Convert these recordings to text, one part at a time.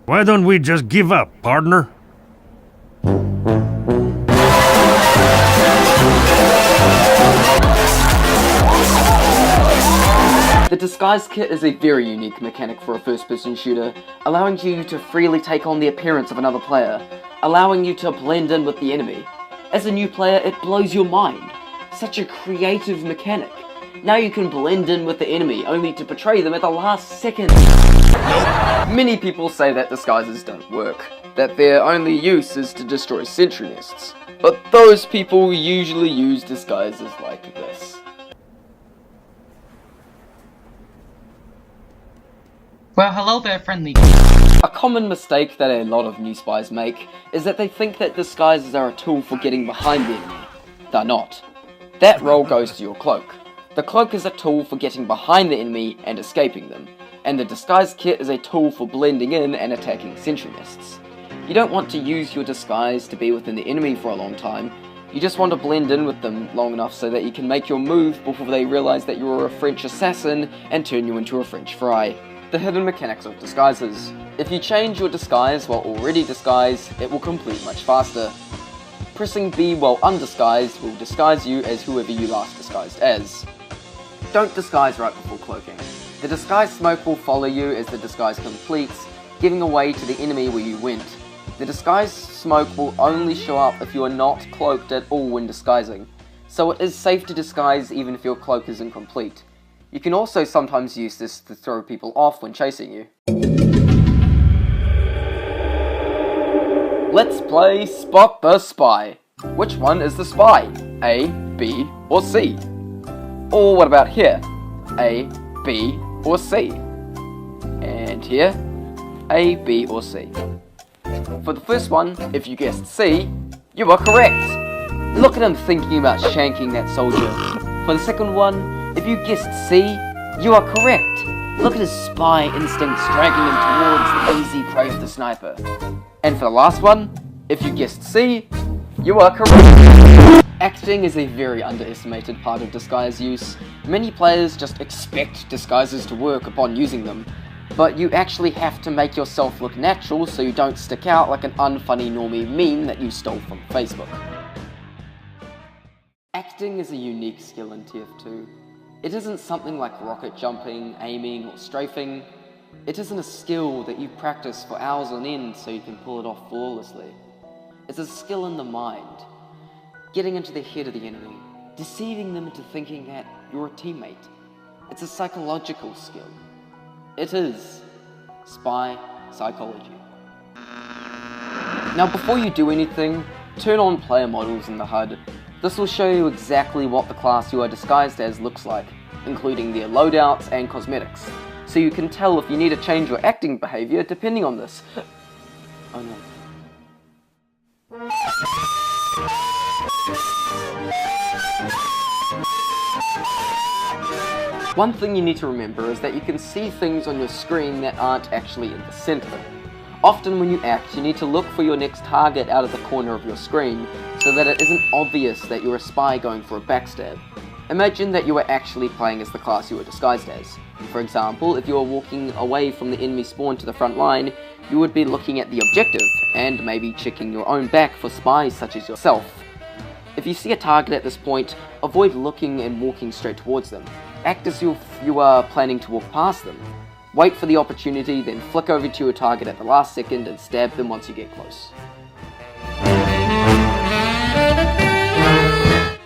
Why don't we just give up, partner? The disguise kit is a very unique mechanic for a first-person shooter, allowing you to freely take on the appearance of another player, allowing you to blend in with the enemy. As a new player, it blows your mind. Such a creative mechanic. Now you can blend in with the enemy, only to betray them at the last second. Many people say that disguises don't work, that their only use is to destroy sentry nests. But those people usually use disguises like this. Well, hello there, friendly. A common mistake that a lot of new spies make is that they think that disguises are a tool for getting behind the enemy. They're not. That role goes to your cloak. The cloak is a tool for getting behind the enemy and escaping them, and the disguise kit is a tool for blending in and attacking sentry nests. You don't want to use your disguise to be within the enemy for a long time, you just want to blend in with them long enough so that you can make your move before they realize that you're a French assassin and turn you into a French fry. The hidden mechanics of disguises. If you change your disguise while already disguised, it will complete much faster. Pressing B while undisguised will disguise you as whoever you last disguised as. Don't disguise right before cloaking. The disguise smoke will follow you as the disguise completes, giving away to the enemy where you went. The disguise smoke will only show up if you are not cloaked at all when disguising, so it is safe to disguise even if your cloak is incomplete. You can also sometimes use this to throw people off when chasing you. Let's play Spot the Spy. Which one is the spy? A, B, or C? Or what about here? A, B, or C? And here? A, B, or C? For the first one, if you guessed C, you are correct. Look at him thinking about shanking that soldier. For the second one, if you guessed C, you are correct. Look at his spy instincts dragging him towards the easy prey of the sniper. And for the last one, if you guessed C, you are correct. Acting is a very underestimated part of disguise use. Many players just expect disguises to work upon using them, but you actually have to make yourself look natural so you don't stick out like an unfunny normie meme that you stole from Facebook. Acting is a unique skill in TF2. It isn't something like rocket jumping, aiming, or strafing. It isn't a skill that you practice for hours on end so you can pull it off flawlessly. It's a skill in the mind. Getting into the head of the enemy, deceiving them into thinking that you're a teammate. It's a psychological skill. It is spy psychology. Now before you do anything, turn on player models in the HUD. This will show you exactly what the class you are disguised as looks like, including their loadouts and cosmetics, so you can tell if you need to change your acting behaviour depending on this. Oh no. One thing you need to remember is that you can see things on your screen that aren't actually in the centre. Often when you act, you need to look for your next target out of the corner of your screen, so that it isn't obvious that you're a spy going for a backstab. Imagine that you are actually playing as the class you were disguised as. For example, if you are walking away from the enemy spawn to the front line, you would be looking at the objective, and maybe checking your own back for spies such as yourself. If you see a target at this point, avoid looking and walking straight towards them. Act as if you are planning to walk past them. Wait for the opportunity, then flick over to your target at the last second and stab them once you get close.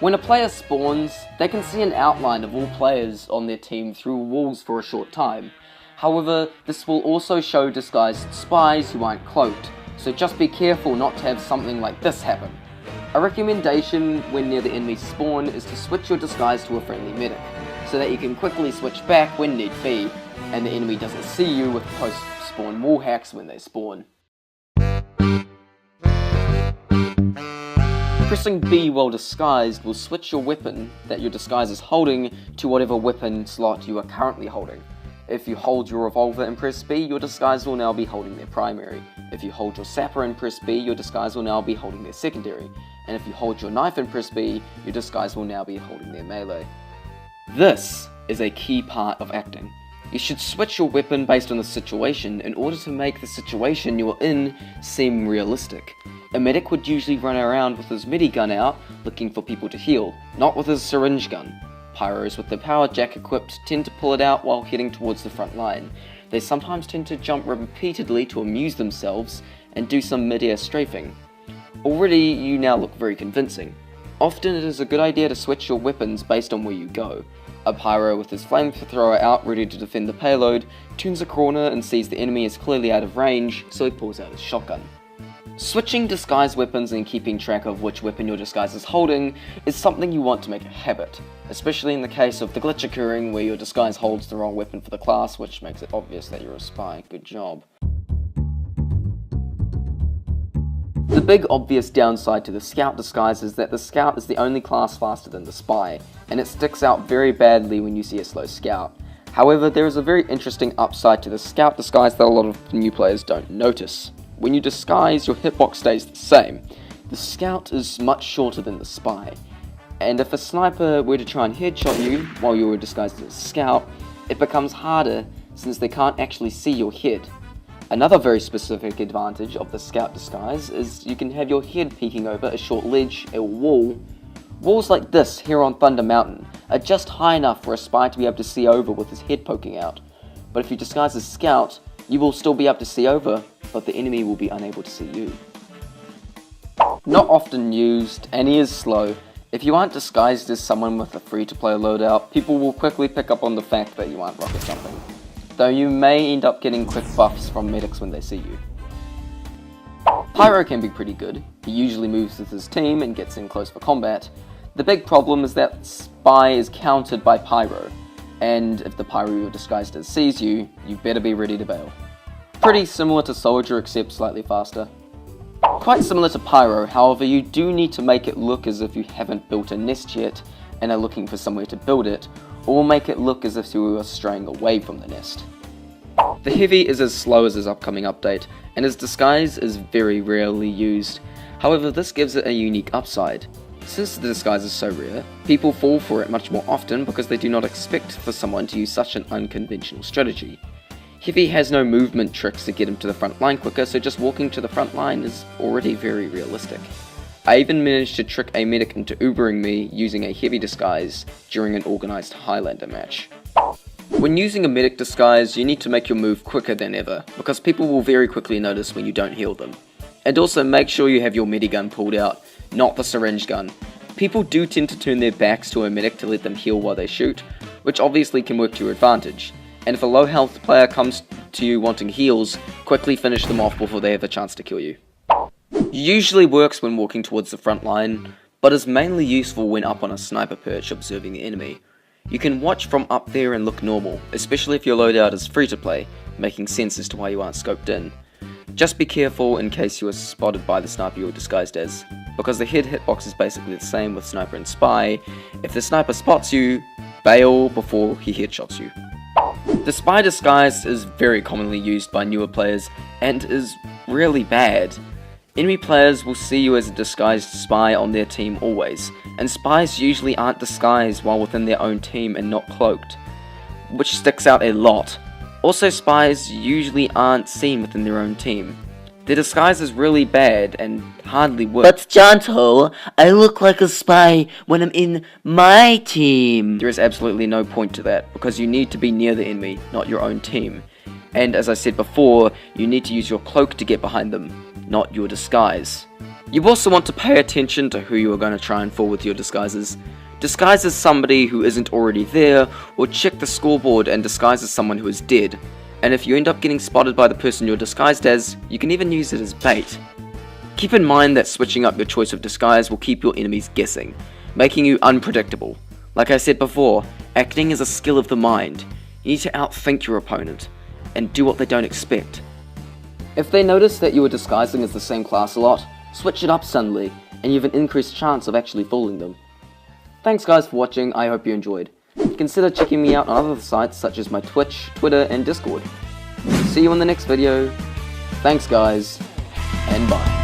When a player spawns, they can see an outline of all players on their team through walls for a short time. However, this will also show disguised spies who aren't cloaked, so just be careful not to have something like this happen. A recommendation when near the enemy spawn is to switch your disguise to a friendly medic, so that you can quickly switch back when need be, and the enemy doesn't see you with post-spawn wall hacks when they spawn. Pressing B while disguised will switch your weapon that your disguise is holding to whatever weapon slot you are currently holding. If you hold your revolver and press B, your disguise will now be holding their primary. If you hold your sapper and press B, your disguise will now be holding their secondary. And if you hold your knife and press B, your disguise will now be holding their melee. This is a key part of acting. You should switch your weapon based on the situation in order to make the situation you're in seem realistic. A medic would usually run around with his midi gun out looking for people to heal, not with his syringe gun. Pyros with their power jack equipped tend to pull it out while heading towards the front line. They sometimes tend to jump repeatedly to amuse themselves and do some mid-air strafing. Already you now look very convincing. Often it is a good idea to switch your weapons based on where you go. A pyro with his flamethrower out ready to defend the payload turns a corner and sees the enemy is clearly out of range, so he pulls out his shotgun. Switching disguise weapons and keeping track of which weapon your disguise is holding is something you want to make a habit, especially in the case of the glitch occurring where your disguise holds the wrong weapon for the class, which makes it obvious that you're a spy. Good job. The big obvious downside to the scout disguise is that the scout is the only class faster than the spy, and it sticks out very badly when you see a slow scout. However, there is a very interesting upside to the scout disguise that a lot of new players don't notice. When you disguise, your hitbox stays the same. The scout is much shorter than the spy, and if a sniper were to try and headshot you while you were disguised as a scout, it becomes harder since they can't actually see your head. Another very specific advantage of the scout disguise is you can have your head peeking over a short ledge, a wall. Walls like this here on Thunder Mountain are just high enough for a spy to be able to see over with his head poking out. But if you disguise as scout, you will still be able to see over, but the enemy will be unable to see you. Not often used, and he is slow. If you aren't disguised as someone with a free-to-play loadout, people will quickly pick up on the fact that you aren't rocket jumping, though you may end up getting quick buffs from medics when they see you. Pyro can be pretty good. He usually moves with his team and gets in close for combat. The big problem is that spy is countered by pyro, and if the pyro you're disguised as sees you, you better be ready to bail. Pretty similar to soldier except slightly faster. Quite similar to pyro, however you do need to make it look as if you haven't built a nest yet and are looking for somewhere to build it, or make it look as if you were straying away from the nest. The Heavy is as slow as his upcoming update, and his disguise is very rarely used. However, this gives it a unique upside. Since the disguise is so rare, people fall for it much more often because they do not expect for someone to use such an unconventional strategy. Heavy has no movement tricks to get him to the front line quicker, so just walking to the front line is already very realistic. I even managed to trick a medic into Ubering me using a Heavy disguise during an organised Highlander match. When using a medic disguise, you need to make your move quicker than ever, because people will very quickly notice when you don't heal them. And also make sure you have your medigun pulled out, not the syringe gun. People do tend to turn their backs to a medic to let them heal while they shoot, which obviously can work to your advantage. And if a low health player comes to you wanting heals, quickly finish them off before they have a chance to kill you. Usually works when walking towards the front line, but is mainly useful when up on a sniper perch observing the enemy. You can watch from up there and look normal, especially if your loadout is free to play, making sense as to why you aren't scoped in. Just be careful in case you are spotted by the sniper you're disguised as, because the head hitbox is basically the same with sniper and spy. If the sniper spots you, bail before he headshots you. The spy disguise is very commonly used by newer players and is really bad. Enemy players will see you as a disguised spy on their team always, and spies usually aren't disguised while within their own team and not cloaked, which sticks out a lot. Also, spies usually aren't seen within their own team. Their disguise is really bad and hardly works. But Jonto, I look like a spy when I'm in my team. There is absolutely no point to that, because you need to be near the enemy, not your own team. And as I said before, you need to use your cloak to get behind them, not your disguise. You also want to pay attention to who you are going to try and fool with your disguises. Disguise as somebody who isn't already there, or check the scoreboard and disguise as someone who is dead. And if you end up getting spotted by the person you're disguised as, you can even use it as bait. Keep in mind that switching up your choice of disguise will keep your enemies guessing, making you unpredictable. Like I said before, acting is a skill of the mind. You need to outthink your opponent, and do what they don't expect. If they notice that you are disguising as the same class a lot, switch it up suddenly, and you have an increased chance of actually fooling them. Thanks guys for watching, I hope you enjoyed. Consider checking me out on other sites such as my Twitch, Twitter, and Discord. See you in the next video. Thanks guys, and bye.